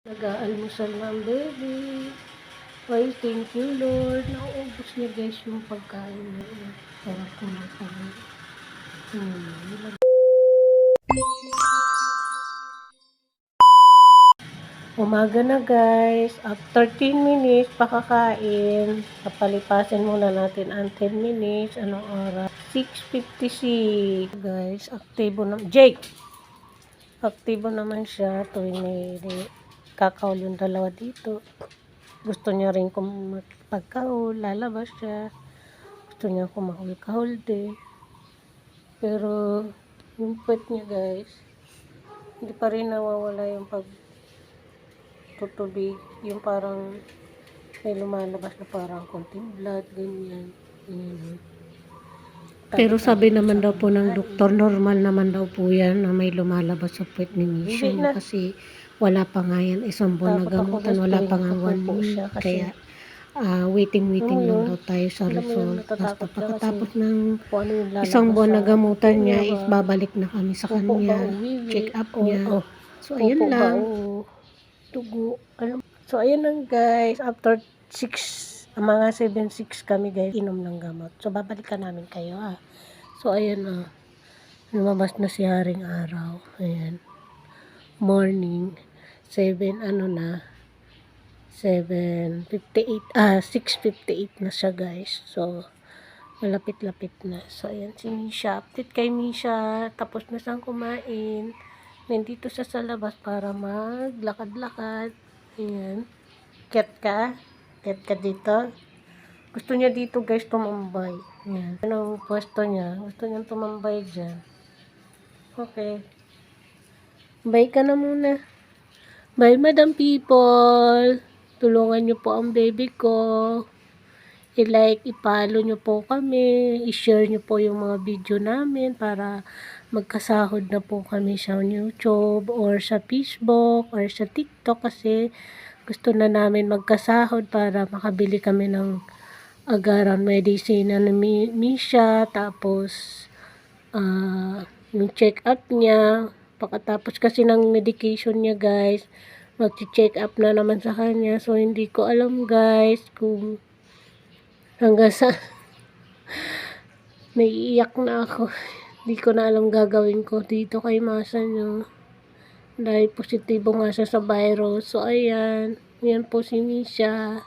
Nag-aalmusal na ang baby. Ay, thank you Lord. Nauubos niya guys yung pagkain niya. Parang kulang pa rin. Umaga na guys. After 10 minutes pakakain. Papalipasin muna natin ang 10 minutes. Anong oras? 6:56. Guys, aktibo na. Jake! Aktibo naman siya tuwing may kakao yung dalawa dito. Gusto niya rin kung magpagkahol, lalabas siya. Gusto niya kumahol-kahol din. Pero yung puwet niya guys, hindi pa rin nawawala yung pagtutubig. Yung parang may lumalabas na parang konting blood, ganyan. Pero sabi naman daw po ng doktor, normal naman daw po yan na may lumalabas sa puwet ni Misha. Kasi wala pa nga yan, isang buwan na gamutan, wala pa nga 1 week. Kaya waiting lang daw tayo sa result. Basta pagkatapos ng isang buwan na gamutan niya, is babalik na kami sa kanya. Check up niya. So, ayun lang. Tugo. So, ayun lang guys. After 6, mga 7-6 kami guys, inom ng gamot. So, babalikan namin kayo So, ayun lumabas na si Haring Araw. Ayan. Morning. 6:58 na siya guys. So, malapit-lapit na. So, ayan si Misha. Update kay Misha. Tapos na siyang kumain. Nandito siya sa labas para maglakad-lakad. Ayan. Cat ka? Cat ka dito? Gusto niya dito guys tumambay. Ayan. Ano ang pwesto niya? Gusto niya tumambay dyan. Okay. Bye ka na muna. Bye, Madam People. Tulungan niyo po ang baby ko. I-like, i-follow niyo po kami. I-share niyo po yung mga video namin para magkasahod na po kami sa YouTube or sa Facebook or sa TikTok kasi gusto na namin magkasahod para makabili kami ng agaran medicine ni Misha. Tapos, yung check-up niya. Pagkatapos kasi ng medication niya guys, mag-check up na naman sa kanya. So, hindi ko alam guys kung hanggang sa naiiyak na ako. Hindi ko na alam gagawin ko dito kay Masa nyo. Dahil positibo nga siya sa virus. So, ayan. Yan po si Misha.